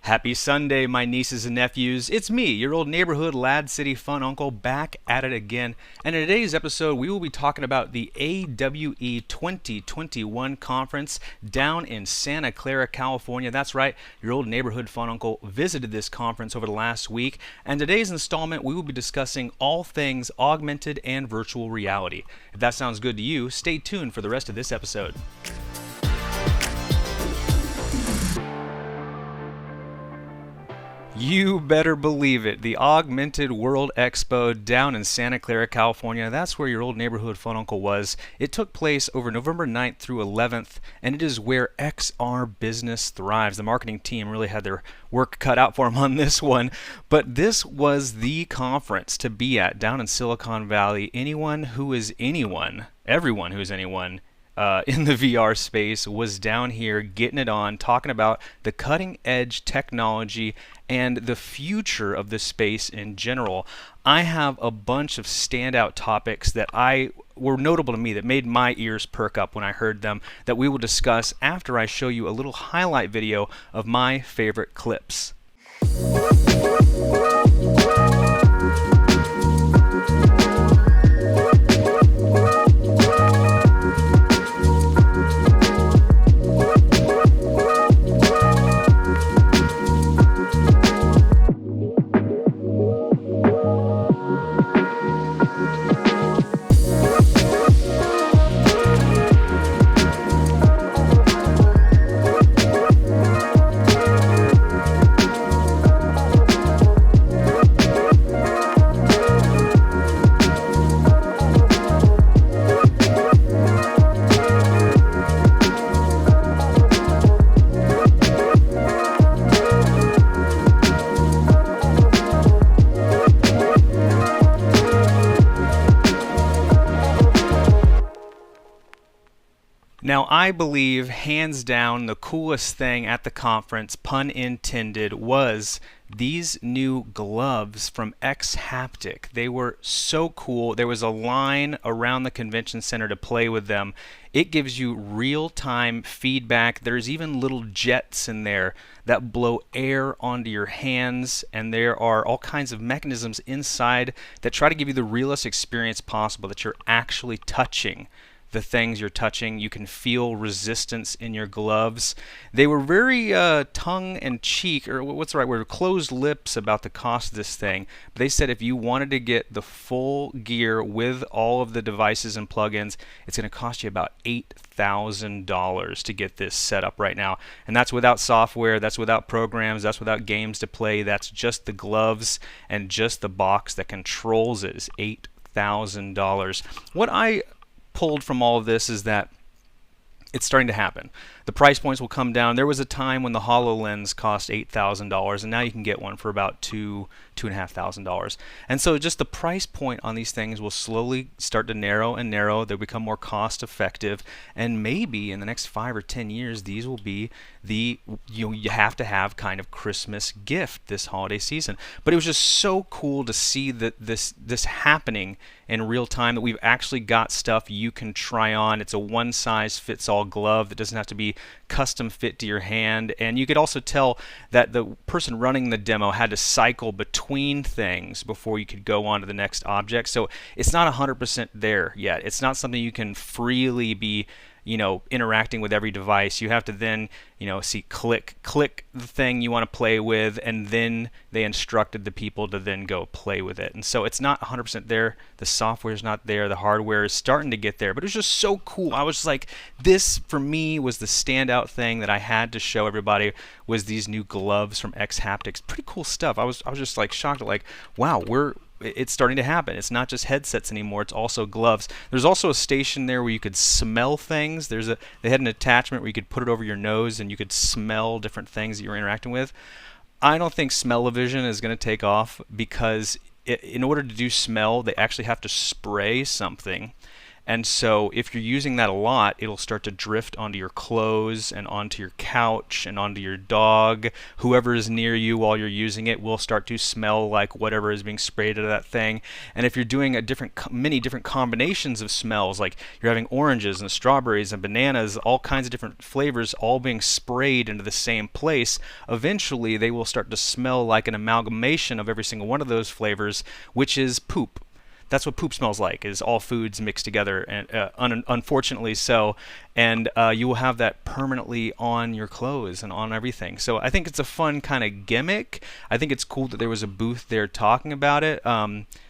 Happy Sunday, my nieces and nephews. It's me, your old neighborhood LADZ City fun uncle, back at it again. And in today's episode, we will be talking about the AWE 2021 conference down in Santa Clara, California. That's right, your old neighborhood fun uncle visited this conference over the last week. And today's installment, we will be discussing all things augmented and virtual reality. If that sounds good to you, stay tuned for the rest of this episode. You better believe it. The Augmented World Expo down in Santa Clara, California. That's where your old neighborhood fun uncle was. It took place over November 9th through 11th, and it is where XR business thrives. The marketing team really had their work cut out for them on this one, but this was the conference to be at down in Silicon Valley. Anyone who is anyone, everyone who is anyone, in the VR space was down here getting it on, talking about the cutting edge technology and the future of this space in general. I have a bunch of standout topics that were notable to me, that made my ears perk up when I heard them, that we will discuss after I show you a little highlight video of my favorite clips. Now, I believe, hands down, the coolest thing at the conference, pun intended, was these new gloves from X-Haptic. They were so cool. There was a line around the convention center to play with them. It gives you real-time feedback. There's even little jets in there that blow air onto your hands, and there are all kinds of mechanisms inside that try to give you the realest experience possible, that you're actually touching the things you're touching. You can feel resistance in your gloves. They were very tongue and cheek, or what's the right word, closed lips about the cost of this thing. But they said if you wanted to get the full gear with all of the devices and plugins, it's going to cost you about $8,000 to get this set up right now. And that's without software, that's without programs, that's without games to play. That's just the gloves and just the box that controls it is $8,000. What I pulled from all of this is that it's starting to happen. The price points will come down. There was a time when the HoloLens cost $8,000, and now you can get one for about $2,500. And so just the price point on these things will slowly start to narrow and narrow. They'll become more cost effective, and maybe in the next 5 or 10 years, these will be the you have to have kind of Christmas gift this holiday season. But it was just so cool to see that this happening in real time, that we've actually got stuff you can try on. It's a one-size-fits-all glove that doesn't have to be custom fit to your hand, and you could also tell that the person running the demo had to cycle between things before you could go on to the next object. So it's not 100% there yet. It's not something you can freely be interacting with every device. You have to then, click the thing you want to play with, and then they instructed the people to then go play with it. And so it's not 100% there. The software is not there. The hardware is starting to get there, but it was just so cool. I was like, this for me was the standout thing that I had to show everybody, was these new gloves from X-Haptics. Pretty cool stuff. I was just like shocked at, like, wow, it's starting to happen. It's not just headsets anymore, it's also gloves. There's also a station there where you could smell things. They had an attachment where you could put it over your nose and you could smell different things that you're interacting with. I don't think smell-o-vision is going to take off, because in order to do smell, they actually have to spray something, And so if you're using that a lot, it'll start to drift onto your clothes and onto your couch and onto your dog. Whoever is near you while you're using it will start to smell like whatever is being sprayed out of that thing. And if you're doing many different combinations of smells, like you're having oranges and strawberries and bananas, all kinds of different flavors all being sprayed into the same place, eventually they will start to smell like an amalgamation of every single one of those flavors, which is poop. That's what poop smells like, is all foods mixed together, and unfortunately so. And you will have that permanently on your clothes and on everything. So I think it's a fun kind of gimmick. I think it's cool that there was a booth there talking about it,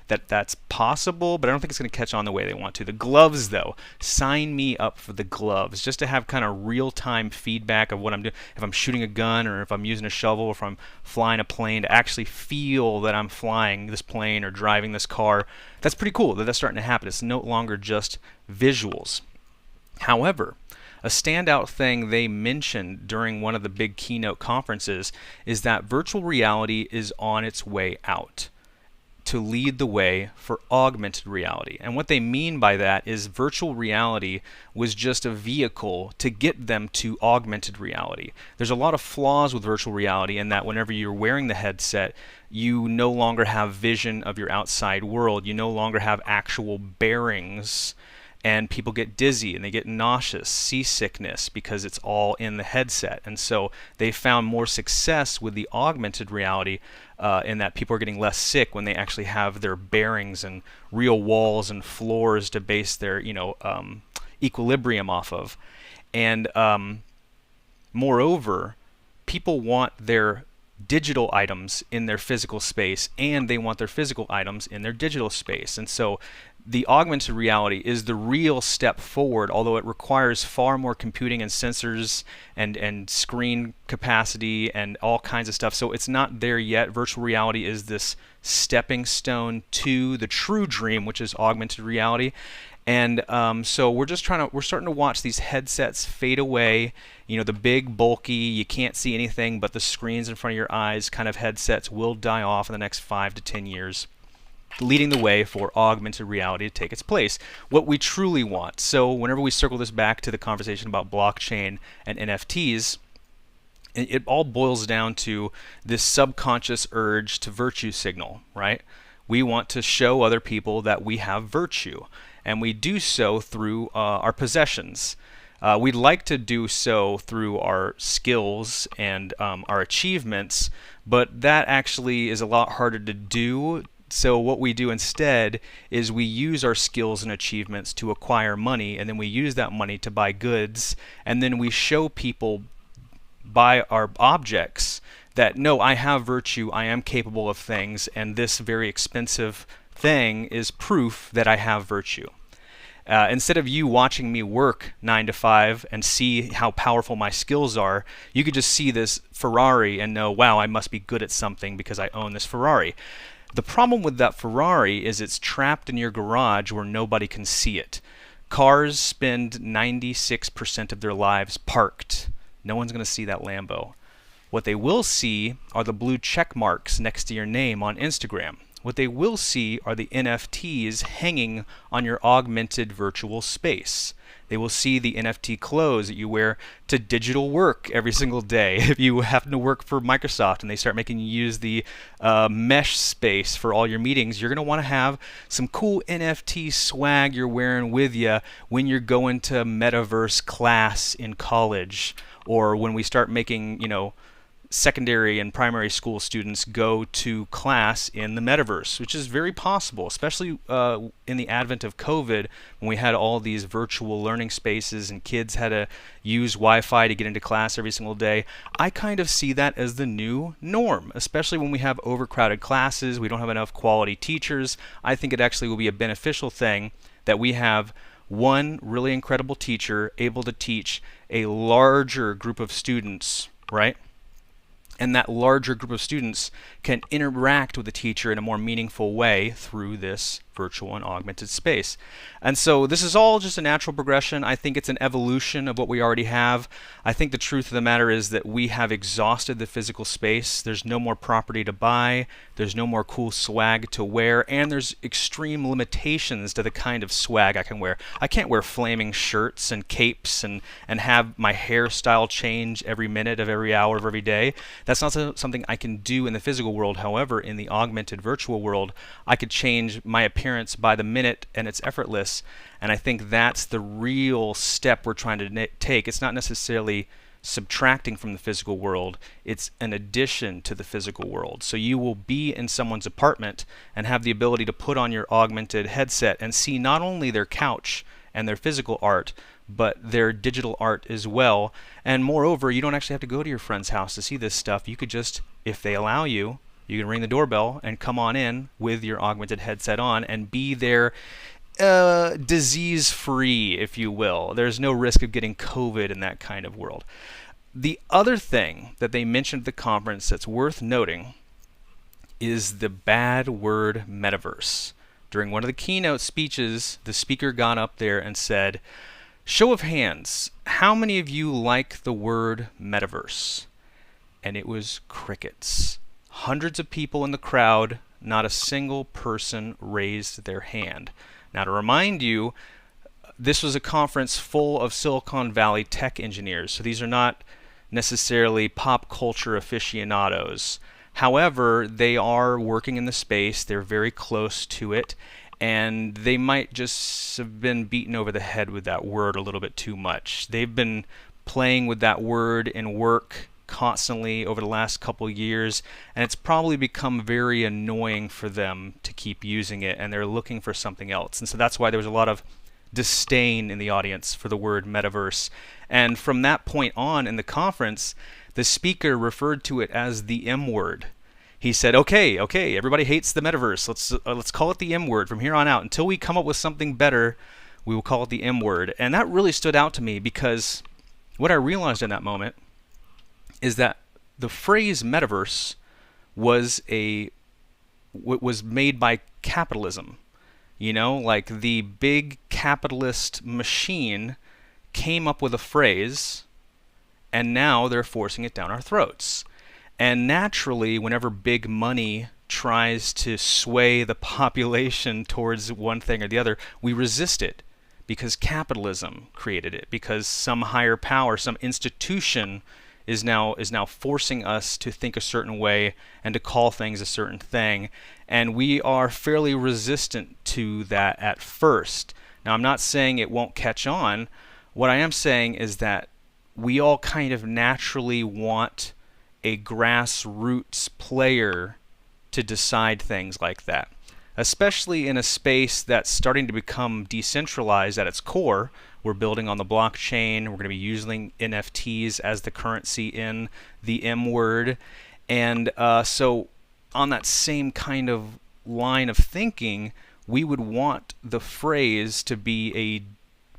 that's possible, but I don't think it's going to catch on the way they want to. The gloves, though, sign me up for the gloves, just to have kind of real-time feedback of what I'm doing. If I'm shooting a gun, or if I'm using a shovel, or if I'm flying a plane, to actually feel that I'm flying this plane or driving this car. That's pretty cool that that's starting to happen. It's no longer just visuals. However, a standout thing they mentioned during one of the big keynote conferences is that virtual reality is on its way out to lead the way for augmented reality. And what they mean by that is virtual reality was just a vehicle to get them to augmented reality. There's a lot of flaws with virtual reality in that whenever you're wearing the headset, you no longer have vision of your outside world. You no longer have actual bearings, and people get dizzy and they get nauseous, seasickness, because it's all in the headset. And so they found more success with the augmented reality in that people are getting less sick when they actually have their bearings and real walls and floors to base their equilibrium off of. And moreover, people want their digital items in their physical space, and they want their physical items in their digital space. And so the augmented reality is the real step forward, although it requires far more computing and sensors and screen capacity and all kinds of stuff. So it's not there yet. Virtual reality is this stepping stone to the true dream, which is augmented reality. And so we're starting to watch these headsets fade away. You know, the big, bulky, you can't see anything but the screens in front of your eyes kind of headsets will die off in the next 5 to 10 years, leading the way for augmented reality to take its place. What we truly want. So whenever we circle this back to the conversation about blockchain and NFTs, it all boils down to this subconscious urge to virtue signal, right? We want to show other people that we have virtue, and we do so through our possessions. We'd like to do so through our skills and our achievements, but that actually is a lot harder to do. So what we do instead is we use our skills and achievements to acquire money, and then we use that money to buy goods, and then we show people by our objects that, no, I have virtue, I am capable of things, and this very expensive thing is proof that I have virtue. Instead of you watching me work 9 to 5 and see how powerful my skills are, you could just see this Ferrari and know, wow, I must be good at something because I own this Ferrari. The problem with that Ferrari is it's trapped in your garage where nobody can see it. Cars spend 96% of their lives parked. No one's going to see that Lambo. What they will see are the blue check marks next to your name on Instagram. What they will see are the NFTs hanging on your augmented virtual space. They will see the NFT clothes that you wear to digital work every single day. If you happen to work for Microsoft and they start making you use the mesh space for all your meetings, you're going to want to have some cool NFT swag you're wearing with you when you're going to Metaverse class in college, or when we start making, secondary and primary school students go to class in the Metaverse, which is very possible, especially in the advent of COVID, when we had all these virtual learning spaces and kids had to use Wi-Fi to get into class every single day. I kind of see that as the new norm, especially when we have overcrowded classes, we don't have enough quality teachers. I think it actually will be a beneficial thing that we have one really incredible teacher able to teach a larger group of students, right? And that larger group of students can interact with the teacher in a more meaningful way through this virtual and augmented space. And so this is all just a natural progression. I think it's an evolution of what we already have. I think the truth of the matter is that we have exhausted the physical space. There's no more property to buy, there's no more cool swag to wear, and there's extreme limitations to the kind of swag I can wear. I can't wear flaming shirts and capes and have my hairstyle change every minute of every hour of every day. That's not something I can do in the physical world. However, in the augmented virtual world, I could change my appearance by the minute, and it's effortless. And I think that's the real step we're trying to take. It's not necessarily subtracting from the physical world, it's an addition to the physical world. So you will be in someone's apartment and have the ability to put on your augmented headset and see not only their couch and their physical art, but their digital art as well. And moreover, you don't actually have to go to your friend's house to see this stuff. You could just, if they allow you, you can ring the doorbell and come on in with your augmented headset on and be there disease-free, if you will. There's no risk of getting COVID in that kind of world. The other thing that they mentioned at the conference that's worth noting is the bad word metaverse. During one of the keynote speeches, the speaker got up there and said, "Show of hands, how many of you like the word metaverse?" And it was crickets. Hundreds of people in the crowd, not a single person raised their hand. Now, to remind you, this was a conference full of Silicon Valley tech engineers, so these are not necessarily pop culture aficionados. However, they are working in the space, they're very close to it, and they might just have been beaten over the head with that word a little bit too much. They've been playing with that word in work constantly over the last couple years, and it's probably become very annoying for them to keep using it, and they're looking for something else. And so that's why there was a lot of disdain in the audience for the word metaverse. And from that point on in the conference, the speaker referred to it as the M word. He said, okay, everybody hates the metaverse. Let's call it the M word from here on out. Until we come up with something better, we will call it the M word. And that really stood out to me, because what I realized in that moment is that the phrase metaverse was made by capitalism. You know, like the big capitalist machine came up with a phrase, and now they're forcing it down our throats. And naturally, whenever big money tries to sway the population towards one thing or the other, we resist it, because capitalism created it, because some higher power, some institution is now forcing us to think a certain way and to call things a certain thing. And we are fairly resistant to that at first. Now, I'm not saying it won't catch on. What I am saying is that we all kind of naturally want a grassroots player to decide things like that, especially in a space that's starting to become decentralized at its core. We're building on the blockchain. We're going to be using NFTs as the currency in the M word. And so on that same kind of line of thinking, we would want the phrase to be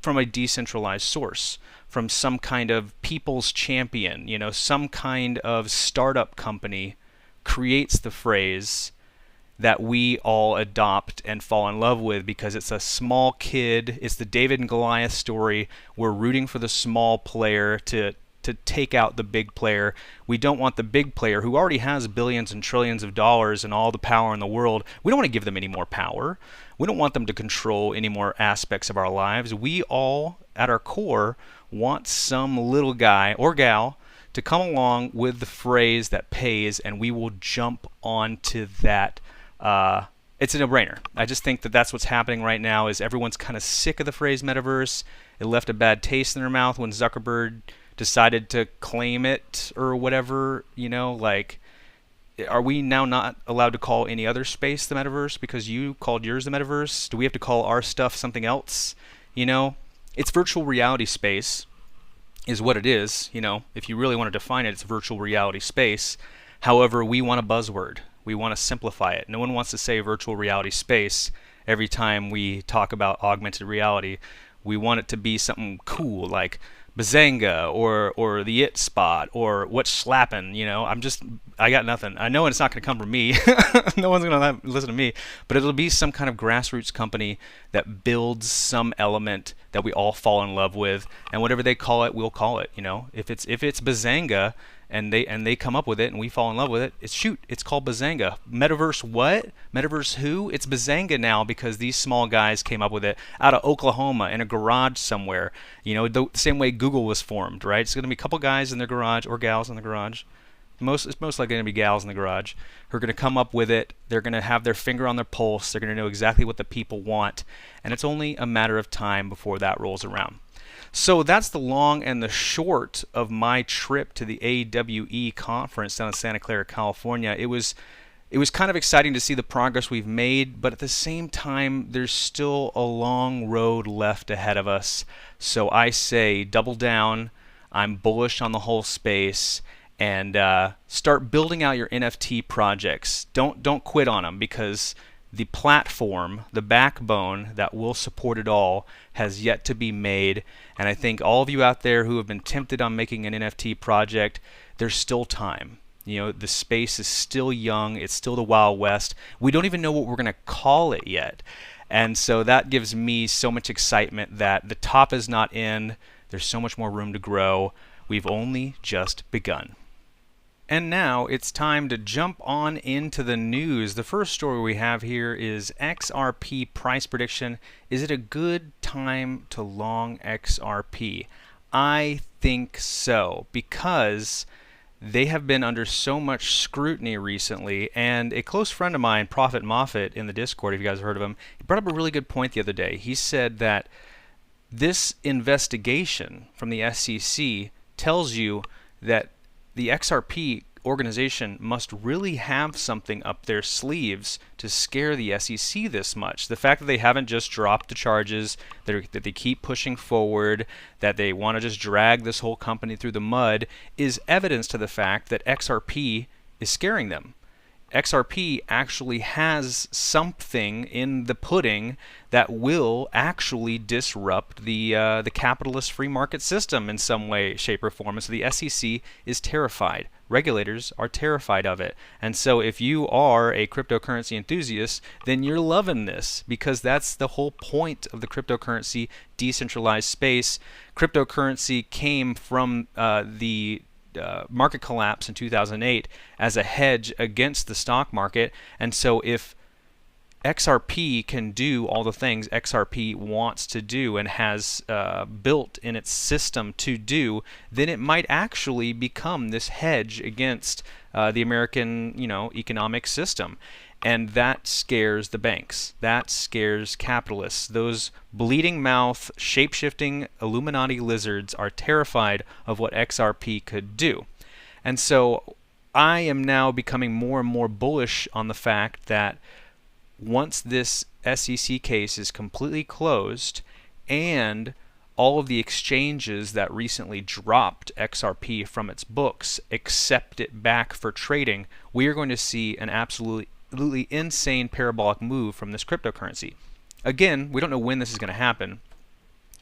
from a decentralized source, from some kind of people's champion, you know, some kind of startup company creates the phrase that we all adopt and fall in love with, because it's a small kid, it's the David and Goliath story. We're rooting for the small player to take out the big player. We don't want the big player, who already has billions and trillions of dollars and all the power in the world. We don't want to give them any more power. We don't want them to control any more aspects of our lives. We all, at our core, want some little guy or gal to come along with the phrase that pays, and we will jump onto that. It's a no-brainer. I just think that that's what's happening right now, is everyone's kind of sick of the phrase metaverse. It left a bad taste in their mouth when Zuckerberg decided to claim it or whatever, you know, like, are we now not allowed to call any other space the metaverse because you called yours the metaverse? Do we have to call our stuff something else? You know, it's virtual reality space is what it is. You know, if you really want to define it, it's virtual reality space. However, we want a buzzword. We want to simplify it. No one wants to say virtual reality space every time we talk about augmented reality. We want it to be something cool, like Bazanga or the It Spot or What's Slappin', I got nothing. I know it's not going to come from me. No one's going to listen to me, but it'll be some kind of grassroots company that builds some element that we all fall in love with, and whatever they call it, we'll call it. If it's Bazanga and they come up with it and we fall in love with it, it's called Bazanga. Metaverse what? Metaverse who? It's Bazanga now because these small guys came up with it out of Oklahoma in a garage somewhere. The same way Google was formed, right? It's going to be a couple guys in their garage or gals in the garage. It's most likely going to be gals in the garage who are going to come up with it. They're going to have their finger on their pulse. They're going to know exactly what the people want, and it's only a matter of time before that rolls around. So that's the long and the short of my trip to the AWE conference down in Santa Clara, California. It was kind of exciting to see the progress we've made, but at the same time, there's still a long road left ahead of us. So I say double down. I'm bullish on the whole space, and start building out your NFT projects. Don't quit on them, because the platform, the backbone that will support it all, has yet to be made. And I think all of you out there who have been tempted on making an NFT project, there's still time. The space is still young. It's still the Wild West. We don't even know what we're going to call it yet. And so that gives me so much excitement that the top is not in. There's so much more room to grow. We've only just begun. And now it's time to jump on into the news. The first story we have here is XRP price prediction. Is it a good time to long XRP? I think so, because they have been under so much scrutiny recently, and a close friend of mine, Prophet Moffat, in the Discord, if you guys have heard of him, he brought up a really good point the other day. He said that this investigation from the SEC tells you that the XRP organization must really have something up their sleeves to scare the SEC this much. The fact that they haven't just dropped the charges, that they keep pushing forward, that they want to just drag this whole company through the mud, is evidence to the fact that XRP is scaring them. XRP actually has something in the pudding that will actually disrupt the capitalist free market system in some way, shape, or form. And so the SEC is terrified. Regulators are terrified of it. And so if you are a cryptocurrency enthusiast, then you're loving this, because that's the whole point of the cryptocurrency decentralized space. Cryptocurrency came from the market collapse in 2008 as a hedge against the stock market. And so if XRP can do all the things XRP wants to do and has built in its system to do, then it might actually become this hedge against the American, economic system. And that scares the banks. That scares capitalists. Those bleeding mouth, shape-shifting Illuminati lizards are terrified of what XRP could do. And so I am now becoming more and more bullish on the fact that once this SEC case is completely closed and all of the exchanges that recently dropped XRP from its books accept it back for trading, we are going to see an absolutely insane parabolic move from this cryptocurrency. Again, we don't know when this is going to happen.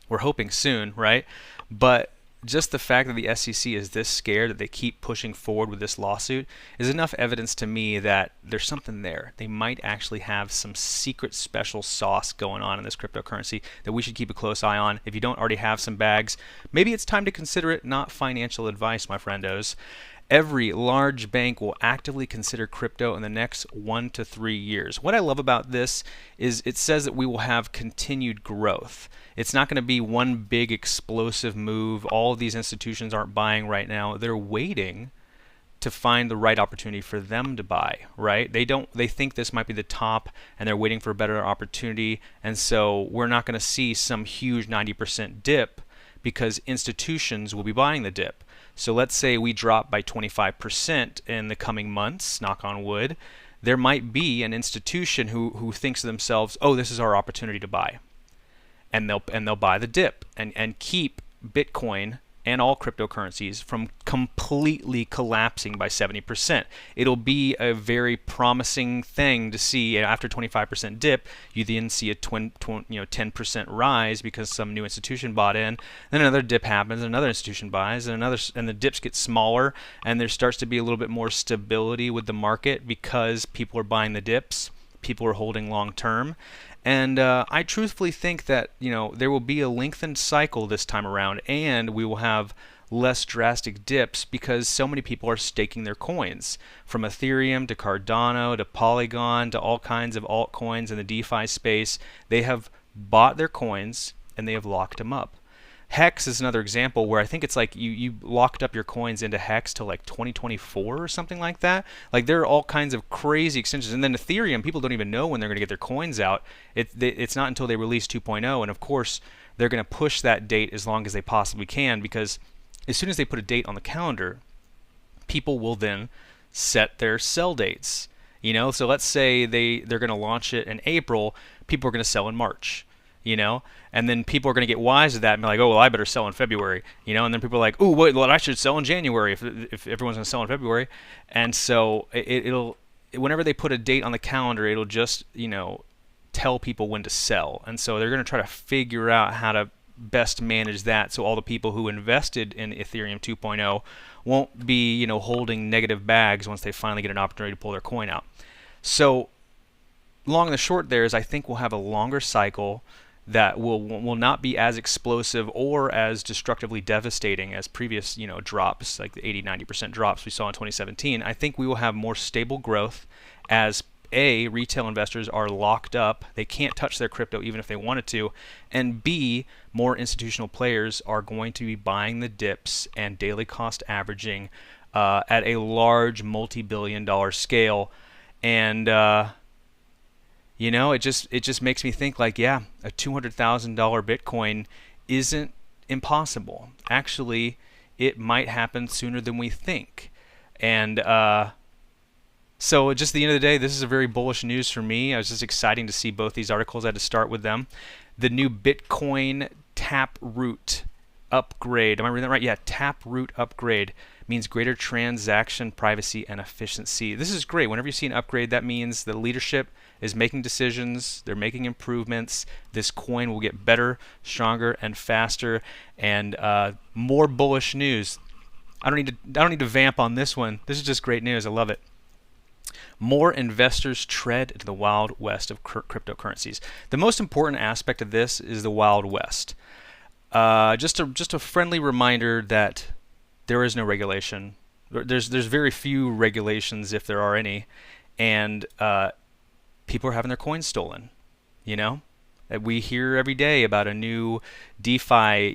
We're hoping soon, right? But just the fact that the SEC is this scared that they keep pushing forward with this lawsuit is enough evidence to me that there's something there. They might actually have some secret special sauce going on in this cryptocurrency that we should keep a close eye on. If you don't already have some bags, maybe it's time to consider it. Not financial advice, my friendos. Every large bank will actively consider crypto in the next 1 to 3 years. What I love about this is it says that we will have continued growth. It's not going to be one big explosive move. All of these institutions aren't buying right now. They're waiting to find the right opportunity for them to buy, right? They think this might be the top, and they're waiting for a better opportunity. And so we're not going to see some huge 90% dip because institutions will be buying the dip. So let's say we drop by 25% in the coming months, knock on wood. There might be an institution who thinks to themselves, oh, this is our opportunity to buy. And they'll buy the dip and keep Bitcoin and all cryptocurrencies from completely collapsing by 70%. It'll be a very promising thing to see. After 25% dip, you then see a 10% rise because some new institution bought in. Then another dip happens, another institution buys, and the dips get smaller, and there starts to be a little bit more stability with the market because people are buying the dips, people are holding long term. And I truthfully think that there will be a lengthened cycle this time around, and we will have less drastic dips because so many people are staking their coins, from Ethereum to Cardano to Polygon to all kinds of altcoins in the DeFi space. They have bought their coins and they have locked them up. Hex is another example where I think it's like you locked up your coins into Hex till like 2024 or something like that. Like there are all kinds of crazy extensions. And then Ethereum, people don't even know when they're going to get their coins out. It's not until they release 2.0. And of course, they're going to push that date as long as they possibly can, because as soon as they put a date on the calendar, people will then set their sell dates. So let's say they're going to launch it in April, people are going to sell in March. And then people are going to get wise to that and be like, oh, well, I better sell in February, and then people are like, oh, wait, well, I should sell in January if everyone's going to sell in February. And so it'll, whenever they put a date on the calendar, it'll just, tell people when to sell. And so they're going to try to figure out how to best manage that so all the people who invested in Ethereum 2.0 won't be, holding negative bags once they finally get an opportunity to pull their coin out. So long and the short there is I think we'll have a longer cycle that will not be as explosive or as destructively devastating as previous drops, like the 80-90% drops we saw in 2017. I think we will have more stable growth as A, retail investors are locked up, they can't touch their crypto even if they wanted to, and B, more institutional players are going to be buying the dips and daily cost averaging at a large multi-billion-dollar scale. And it just makes me think like, yeah, a $200,000 Bitcoin isn't impossible. Actually, it might happen sooner than we think. And so just at the end of the day, this is a very bullish news for me. I was just exciting to see both these articles. I had to start with them. The new Bitcoin Taproot upgrade. Am I reading that right? Yeah, Taproot upgrade means greater transaction privacy and efficiency. This is great. Whenever you see an upgrade, that means the leadership is making decisions, they're making improvements. This coin will get better, stronger, and faster. And more bullish news. I don't need to vamp on this one. This is just great news. I love it. More investors tread into the wild west of cryptocurrencies. The most important aspect of this is the wild west. Just a friendly reminder that there is no regulation. There's very few regulations, if there are any, and people are having their coins stolen. We hear every day about a new DeFi,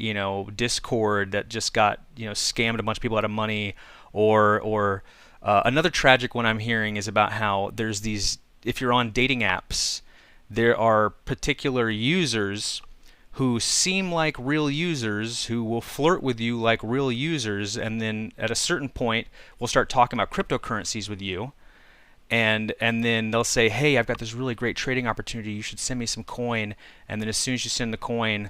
Discord that just got scammed a bunch of people out of money, or another tragic one I'm hearing is about how there's these, if you're on dating apps, there are particular users who seem like real users, who will flirt with you like real users, and then at a certain point will start talking about cryptocurrencies with you, and then they'll say, hey, I've got this really great trading opportunity, you should send me some coin, and then as soon as you send the coin,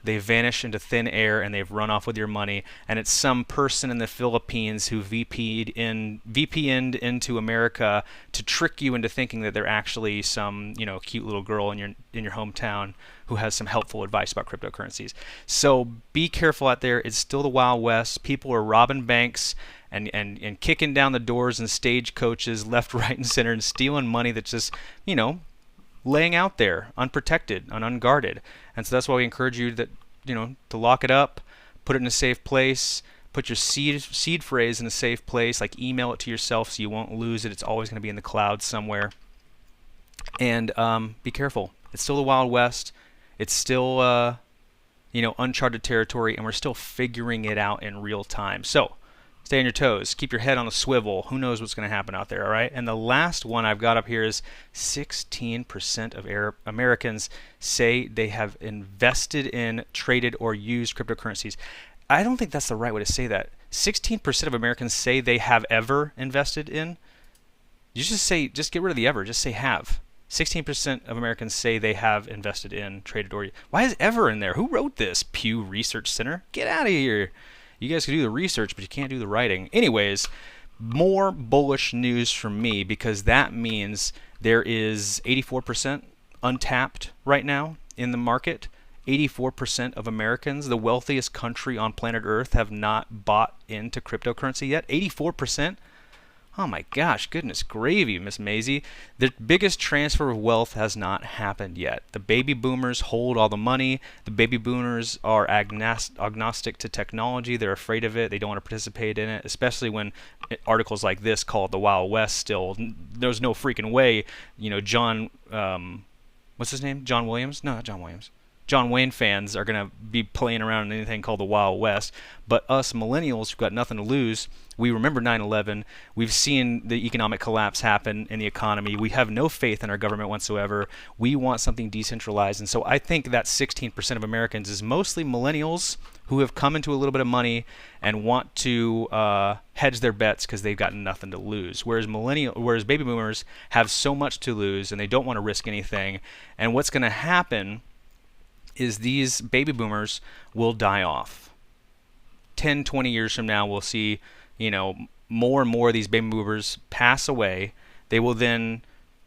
they vanish into thin air and they've run off with your money, and it's some person in the Philippines who VPN'd into America to trick you into thinking that they're actually some cute little girl in your hometown who has some helpful advice about cryptocurrencies. So be careful out there. It's still the Wild West. People are robbing banks and kicking down the doors and stagecoaches left, right, and center and stealing money that's just laying out there unprotected and unguarded. And so that's why we encourage you that to lock it up, put it in a safe place, put your seed phrase in a safe place, like email it to yourself so you won't lose it. It's always going to be in the cloud somewhere. And be careful. It's still the Wild West. It's still uncharted territory, and we're still figuring it out in real time. So stay on your toes. Keep your head on a swivel. Who knows what's going to happen out there, all right? And the last one I've got up here is 16% of Americans say they have invested in, traded, or used cryptocurrencies. I don't think that's the right way to say that. 16% of Americans say they have ever invested in. You just get rid of the ever. Just say have. 16% of Americans say they have invested in, traded, or... Why is ever in there? Who wrote this? Pew Research Center? Get out of here. You guys can do the research, but you can't do the writing. Anyways, more bullish news from me, because that means there is 84% untapped right now in the market. 84% of Americans, the wealthiest country on planet Earth, have not bought into cryptocurrency yet. 84%? Oh my gosh, goodness gravy, Miss Maisie. The biggest transfer of wealth has not happened yet. The baby boomers hold all the money. The baby boomers are agnostic to technology. They're afraid of it. They don't want to participate in it, especially when articles like this call it the Wild West still. There's no freaking way, John, what's his name? John Williams? No, not John Williams. John Wayne fans are going to be playing around in anything called the Wild West. But us millennials who've got nothing to lose, we remember 9/11. We've seen the economic collapse happen in the economy. We have no faith in our government whatsoever. We want something decentralized. And so I think that 16% of Americans is mostly millennials who have come into a little bit of money and want to hedge their bets because they've got nothing to lose. Whereas baby boomers have so much to lose and they don't want to risk anything. And what's going to happen is these baby boomers will die off. 10, 20 years from now, we'll see, more and more of these baby boomers pass away. They will then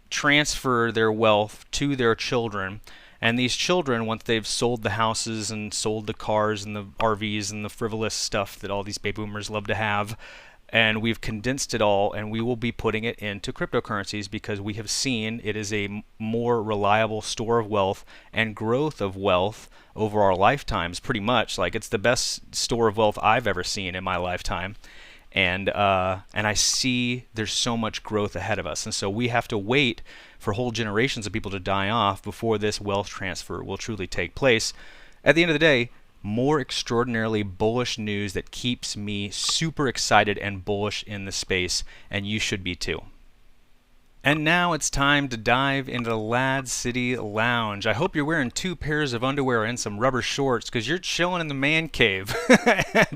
transfer their wealth to their children. And these children, once they've sold the houses and sold the cars and the RVs and the frivolous stuff that all these baby boomers love to have, and we've condensed it all, and we will be putting it into cryptocurrencies because we have seen it is a more reliable store of wealth and growth of wealth over our lifetimes, pretty much. Like, it's the best store of wealth I've ever seen in my lifetime. And I see there's so much growth ahead of us. And so we have to wait for whole generations of people to die off before this wealth transfer will truly take place. At the end of the day, more extraordinarily bullish news that keeps me super excited and bullish in the space, and you should be too. And now it's time to dive into the LADZ City Lounge. I hope you're wearing 2 pairs of underwear and some rubber shorts because you're chilling in the man cave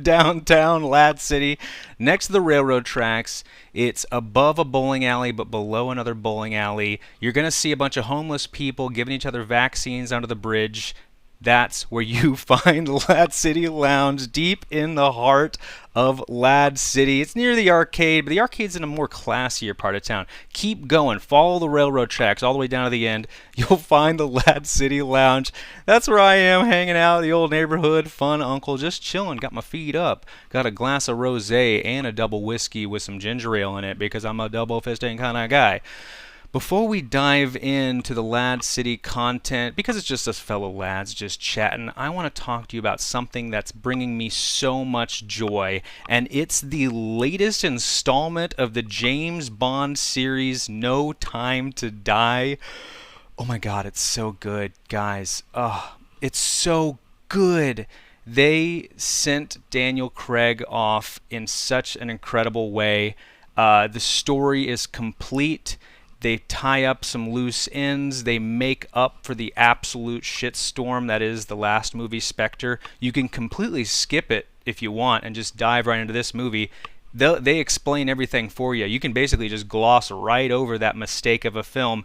downtown LADZ City next to the railroad tracks. It's above a bowling alley but below another bowling alley. You're going to see a bunch of homeless people giving each other vaccines under the bridge. That's where you find LADZ City Lounge, deep in the heart of LADZ City. It's near the arcade, but the arcade's in a more classier part of town. Keep going. Follow the railroad tracks all the way down to the end. You'll find the LADZ City Lounge. That's where I am, hanging out in the old neighborhood. Fun uncle, just chilling. Got my feet up. Got a glass of rosé and a double whiskey with some ginger ale in it because I'm a double-fisting kind of guy. Before we dive into the LADZ City content, because it's just us fellow lads just chatting, I want to talk to you about something that's bringing me so much joy, and it's the latest installment of the James Bond series, No Time to Die. Oh my God, it's so good, guys. It's so good. They sent Daniel Craig off in such an incredible way. The story is complete. They tie up some loose ends. They make up for the absolute shitstorm that is the last movie, Spectre. You can completely skip it if you want and just dive right into this movie. They explain everything for you. You can basically just gloss right over that mistake of a film.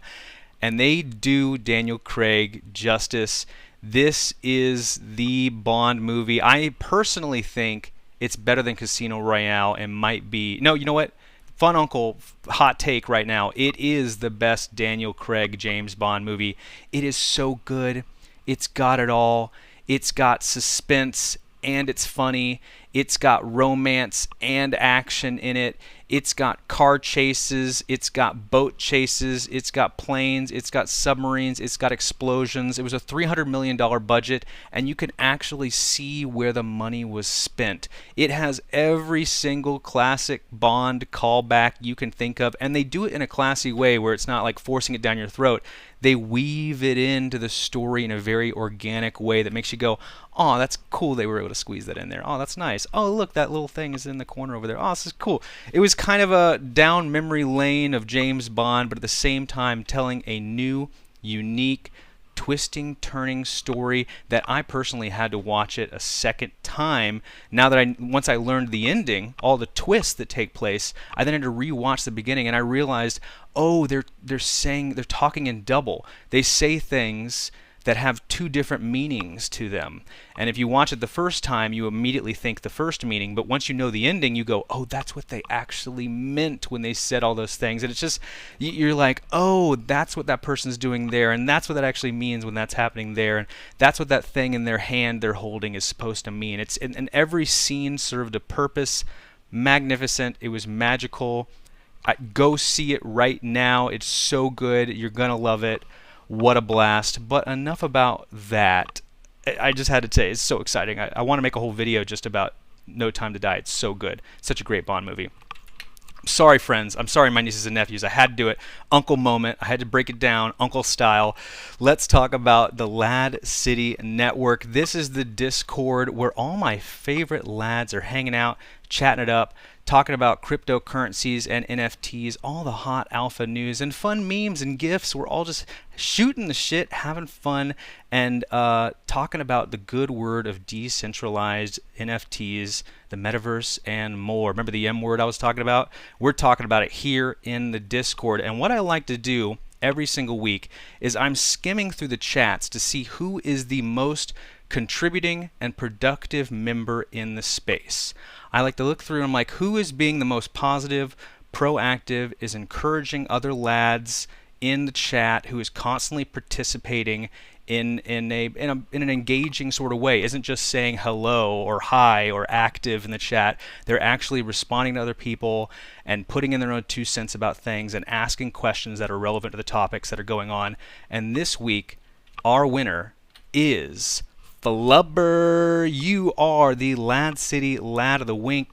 And they do Daniel Craig justice. This is the Bond movie. I personally think it's better than Casino Royale and might be... No, you know what? Fun Uncle, hot take right now. It is the best Daniel Craig James Bond movie. It is so good. It's got it all. It's got suspense and it's funny. It's got romance and action in it. It's got car chases. It's got boat chases. It's got planes. It's got submarines. It's got explosions. It was a $300 million budget, and you can actually see where the money was spent. It has every single classic Bond callback you can think of, and they do it in a classy way where it's not like forcing it down your throat. They weave it into the story in a very organic way that makes you go, oh, that's cool they were able to squeeze that in there. Oh, that's nice. Oh, look, that little thing is in the corner over there. Oh, this is cool. It was kind of a down memory lane of James Bond, but at the same time telling a new, unique, twisting, turning story that I personally had to watch it a second time. Now that once I learned the ending, all the twists that take place, I then had to rewatch the beginning, and I realized, oh, they're talking in double. They say things that have two different meanings to them. And if you watch it the first time, you immediately think the first meaning, but once you know the ending, you go, oh, that's what they actually meant when they said all those things. And it's just, you're like, oh, that's what that person's doing there, and that's what that actually means when that's happening there, and that's what that thing in their hand they're holding is supposed to mean. And every scene served a purpose. Magnificent. It was magical. Go see it right now. It's so good. You're gonna love it. What a blast. But enough about that. I just had to say, it's so exciting. I want to make a whole video just about No Time to Die. It's so good. Such a great Bond movie. Sorry, friends. I'm sorry, my nieces and nephews. I had to do it. Uncle moment. I had to break it down, Uncle style. Let's talk about the LADZ City network. This is the Discord where all my favorite lads are hanging out, chatting it up, talking about cryptocurrencies and NFTs, all the hot alpha news and fun memes and GIFs. We're all just shooting the shit, having fun, and talking about the good word of decentralized NFTs, the metaverse, and more. Remember the M word I was talking about? We're talking about it here in the Discord. And what I like to do every single week is I'm skimming through the chats to see who is the most contributing and productive member in the space. I like to look through and I'm like, who is being the most positive, proactive, is encouraging other lads in the chat, who is constantly participating in an engaging sort of way, isn't just saying hello or hi or active in the chat. They're actually responding to other people and putting in their own 2 cents about things and asking questions that are relevant to the topics that are going on. And this week, our winner is Flubber. You are the LADZ City Lad of the Week.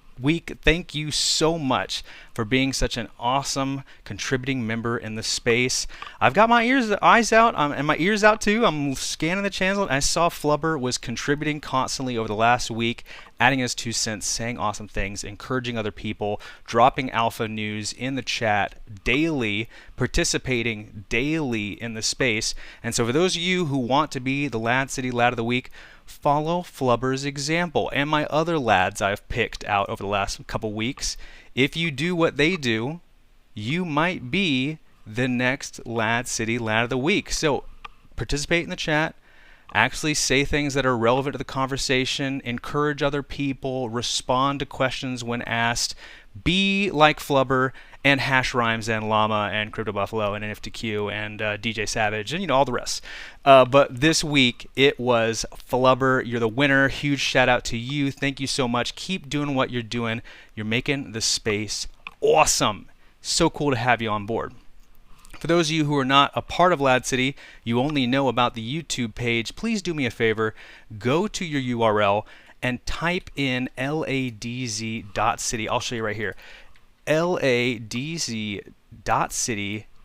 Thank you so much for being such an awesome contributing member in the space. I've got my eyes out and my ears out too. I'm scanning the channel and I saw Flubber was contributing constantly over the last week, adding his 2 cents, saying awesome things, encouraging other people, dropping alpha news in the chat daily, participating daily in the space. And so for those of you who want to be the LADZ City Lad of the Week, follow Flubber's example and my other lads I've picked out over the last couple weeks. If you do what they do, you might be the next LADZ City Lad of the Week. So participate in the chat, actually say things that are relevant to the conversation, encourage other people, respond to questions when asked, be like Flubber and Hash Rhymes and Llama and Crypto Buffalo and NFTQ and DJ Savage and all the rest. But this week it was Flubber. You're the winner. Huge shout out to you. Thank you so much. Keep doing what you're doing. You're making the space awesome. So cool to have you on board. For those of you who are not a part of LADZ City, you only know about the YouTube page, please do me a favor. Go to your URL and type in LADZ.city. I'll show you right here. LADZ.city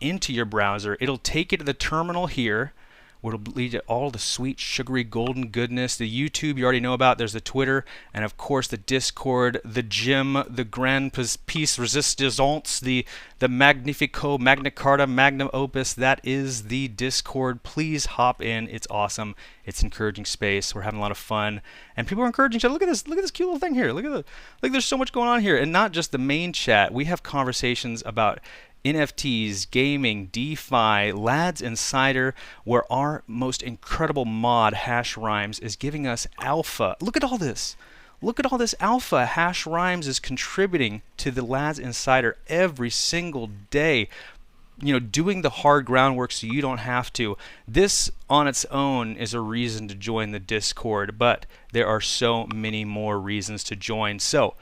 into your browser. It'll take you to the terminal here, where it'll lead to all the sweet, sugary, golden goodness. The YouTube you already know about. There's the Twitter, and of course the Discord, the gym, the Grand Piece Resistance, the Magnifico, Magna Carta, Magnum Opus. That is the Discord. Please hop in. It's awesome. It's encouraging space. We're having a lot of fun, and people are encouraging each other. Look at this cute little thing here. Look, there's so much going on here, and not just the main chat. We have conversations about NFTs, gaming, DeFi, Lads Insider, where our most incredible mod, Hash Rhymes, is giving us alpha. Look at all this. Look at all this alpha. Hash Rhymes is contributing to the Lads Insider every single day, doing the hard groundwork so you don't have to. This on its own is a reason to join the Discord, but there are so many more reasons to join. So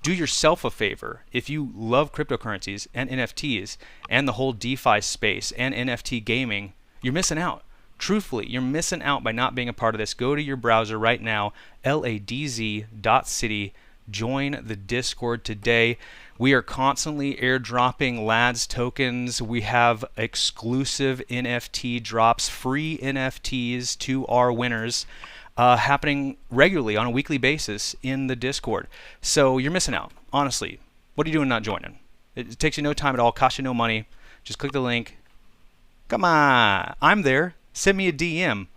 do yourself a favor. If you love cryptocurrencies and NFTs and the whole DeFi space and NFT gaming, you're missing out. Truthfully, you're missing out by not being a part of this. Go to your browser right now, ladz.city. Join the Discord today. We are constantly airdropping LADZ tokens. We have exclusive NFT drops, free NFTs to our winners, happening regularly on a weekly basis in the Discord. So you're missing out. Honestly, what are you doing not joining? It takes you no time at all, costs you no money. Just click the link. Come on, I'm there. send me a DM.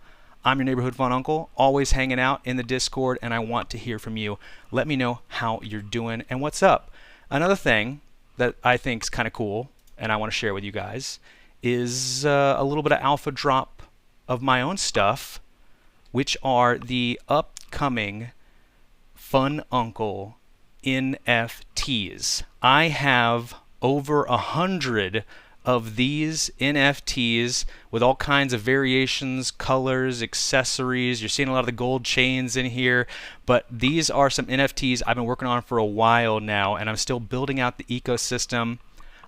I'm your neighborhood fun uncle, always hanging out in the Discord, and I want to hear from you. Let me know how you're doing and what's up. Another thing that I think is kind of cool, and I want to share with you guys, is a little bit of alpha drop of my own stuff, which are the upcoming Fun Uncle NFTs. I have over 100 of these NFTs with all kinds of variations, colors, accessories. You're seeing a lot of the gold chains in here, but these are some NFTs I've been working on for a while now, and I'm still building out the ecosystem.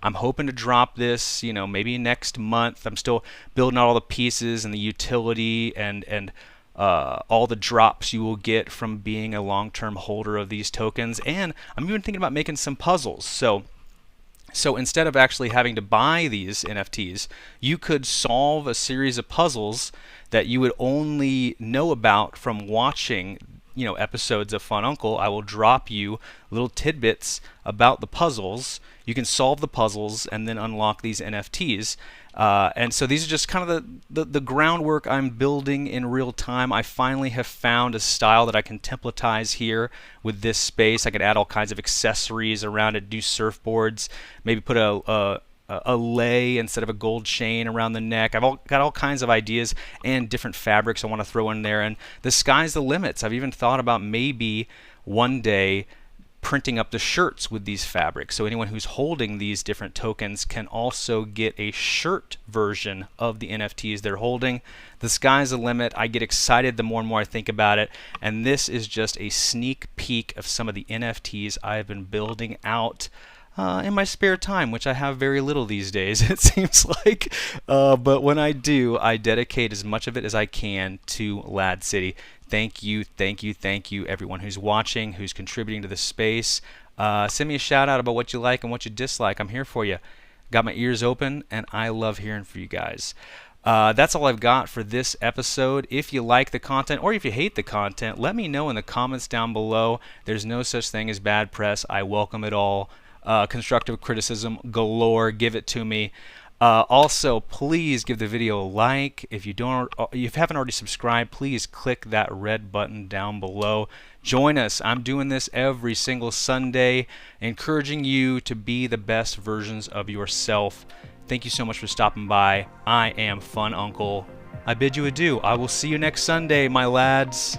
I'm hoping to drop this, maybe next month. I'm still building out all the pieces and the utility and all the drops you will get from being a long-term holder of these tokens. And I'm even thinking about making some puzzles. So instead of actually having to buy these NFTs, you could solve a series of puzzles that you would only know about from watching episodes of Fun Uncle. I will drop you little tidbits about the puzzles. You can solve the puzzles and then unlock these NFTs. And so these are just kind of the groundwork I'm building in real time. I finally have found a style that I can templatize here with this space. I could add all kinds of accessories around it, do surfboards, maybe put a lei instead of a gold chain around the neck. I've got all kinds of ideas and different fabrics I want to throw in there, and the sky's the limits. I've even thought about maybe one day printing up the shirts with these fabrics, so anyone who's holding these different tokens can also get a shirt version of the NFTs they're holding. The sky's the limit. I get excited the more and more I think about it, and this is just a sneak peek of some of the NFTs I've been building out in my spare time, which I have very little these days, it seems like. But when I do, I dedicate as much of it as I can to LADZ City. Thank you, everyone who's watching, who's contributing to the space. Send me a shout out about what you like and what you dislike. I'm here for you. Got my ears open, and I love hearing from you guys. That's all I've got for this episode. If you like the content or if you hate the content, let me know in the comments down below. There's no such thing as bad press. I welcome it all. Constructive criticism galore. Give it to me. Also, please give the video a like. If you haven't already subscribed, please click that red button down below. Join us. I'm doing this every single Sunday, encouraging you to be the best versions of yourself. Thank you so much for stopping by. I am Fun Uncle. I bid you adieu. I will see you next Sunday, my lads.